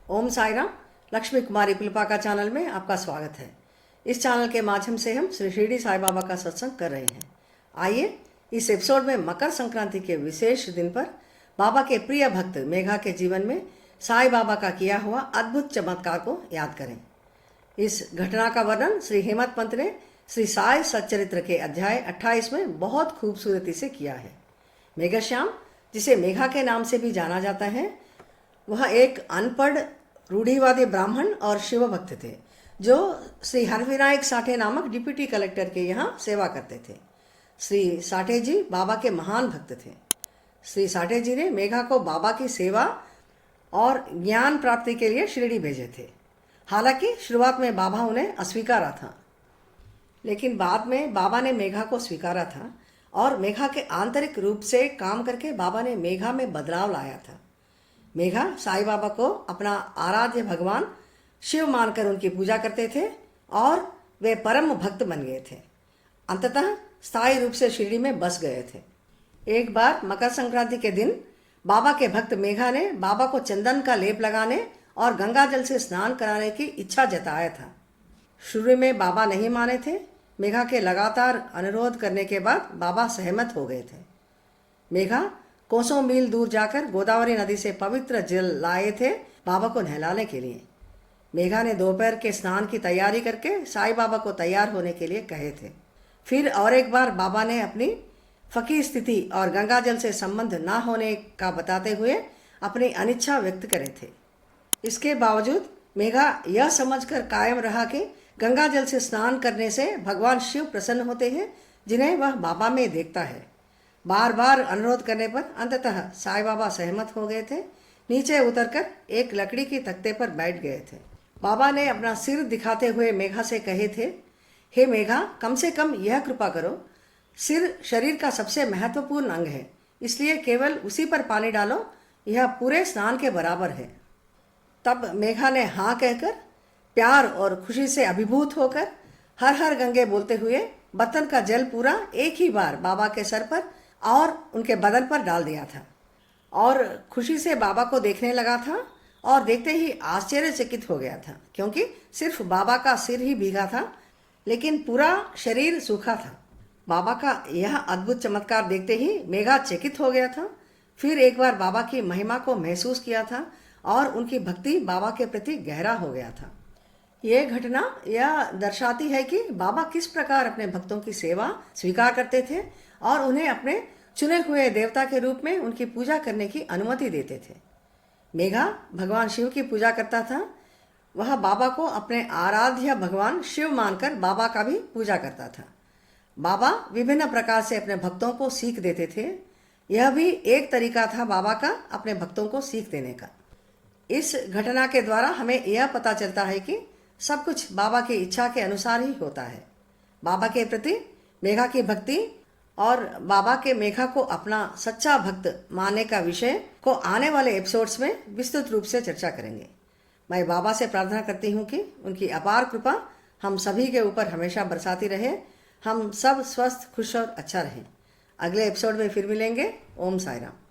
ओम साई राम। लक्ष्मी कुमारी पुलपा का चैनल में आपका स्वागत है। इस चैनल के माध्यम से हम श्री शिरडी साई बाबा का सत्संग कर रहे हैं। आइए इस एपिसोड में मकर संक्रांति के विशेष दिन पर बाबा के प्रिय भक्त मेघा के जीवन में साई बाबा का किया हुआ अद्भुत चमत्कार को याद करें। इस घटना का वर्णन श्री हेमंत पंत ने श्री साई सच्चरित्र के अध्याय 28 में बहुत खूबसूरती से किया है। मेघा श्याम, जिसे मेघा के नाम से भी जाना जाता है, वह एक अनपढ़ रूढ़िवादी ब्राह्मण और शिव भक्त थे जो श्री हरविनायक साठे नामक डिप्टी कलेक्टर के यहाँ सेवा करते थे। श्री साठे जी बाबा के महान भक्त थे। श्री साठे जी ने मेघा को बाबा की सेवा और ज्ञान प्राप्ति के लिए शिरडी भेजे थे। हालांकि शुरुआत में बाबा उन्हें अस्वीकारा था, लेकिन बाद में बाबा ने मेघा को स्वीकारा था और मेघा के आंतरिक रूप से काम करके बाबा ने मेघा में बदलाव लाया था। मेघा साईं बाबा को अपना आराध्य भगवान शिव मानकर उनकी पूजा करते थे और वे परम भक्त बन गए थे। अंततः स्थायी रूप से शिरडी में बस गए थे। एक बार मकर संक्रांति के दिन बाबा के भक्त मेघा ने बाबा को चंदन का लेप लगाने और गंगा जल से स्नान कराने की इच्छा जताया था। शुरू में बाबा नहीं माने थे। मेघा के लगातार अनुरोध करने के बाद बाबा सहमत हो गए थे। मेघा कोसों मील दूर जाकर गोदावरी नदी से पवित्र जल लाए थे बाबा को नहलाने के लिए। मेघा ने दोपहर के स्नान की तैयारी करके साईं बाबा को तैयार होने के लिए कहे थे। फिर और एक बार बाबा ने अपनी फकीर स्थिति और गंगा जल से संबंध न होने का बताते हुए अपनी अनिच्छा व्यक्त करे थे। इसके बावजूद मेघा यह समझकर कायम रहा कि गंगा जल से स्नान करने से भगवान शिव प्रसन्न होते हैं, जिन्हें वह बाबा में देखता है। बार बार अनुरोध करने पर अंततः साईं बाबा सहमत हो गए थे। नीचे उतरकर एक लकड़ी की तख्ते पर बैठ गए थे। बाबा ने अपना सिर दिखाते हुए मेघा से कहे थे, हे मेघा, कम से कम यह कृपा करो, सिर शरीर का सबसे महत्वपूर्ण अंग है, इसलिए केवल उसी पर पानी डालो, यह पूरे स्नान के बराबर है। तब मेघा ने हाँ कहकर प्यार और खुशी से अभिभूत होकर हर हर गंगे बोलते हुए बर्तन का जल पूरा एक ही बार बाबा के सर पर और उनके बदन पर डाल दिया था और खुशी से बाबा को देखने लगा था और देखते ही आश्चर्यचकित हो गया था, क्योंकि सिर्फ बाबा का सिर ही भीगा था लेकिन पूरा शरीर सूखा था। बाबा का यह अद्भुत चमत्कार देखते ही मेघा चकित हो गया था। फिर एक बार बाबा की महिमा को महसूस किया था और उनकी भक्ति बाबा के प्रति गहरा हो गया था। ये घटना यह दर्शाती है कि बाबा किस प्रकार अपने भक्तों की सेवा स्वीकार करते थे और उन्हें अपने चुने हुए देवता के रूप में उनकी पूजा करने की अनुमति देते थे। मेघा भगवान शिव की पूजा करता था। वह बाबा को अपने आराध्य भगवान शिव मानकर बाबा का भी पूजा करता था। बाबा विभिन्न प्रकार से अपने भक्तों को सीख देते थे। यह भी एक तरीका था बाबा का अपने भक्तों को सीख देने का। इस घटना के द्वारा हमें यह पता चलता है कि सब कुछ बाबा की इच्छा के अनुसार ही होता है। बाबा के प्रति मेघा की भक्ति और बाबा के मेघा को अपना सच्चा भक्त मानने का विषय को आने वाले एपिसोड्स में विस्तृत रूप से चर्चा करेंगे। मैं बाबा से प्रार्थना करती हूँ कि उनकी अपार कृपा हम सभी के ऊपर हमेशा बरसाती रहे, हम सब स्वस्थ, खुश और अच्छा रहें। अगले एपिसोड में फिर मिलेंगे। ओम साई राम।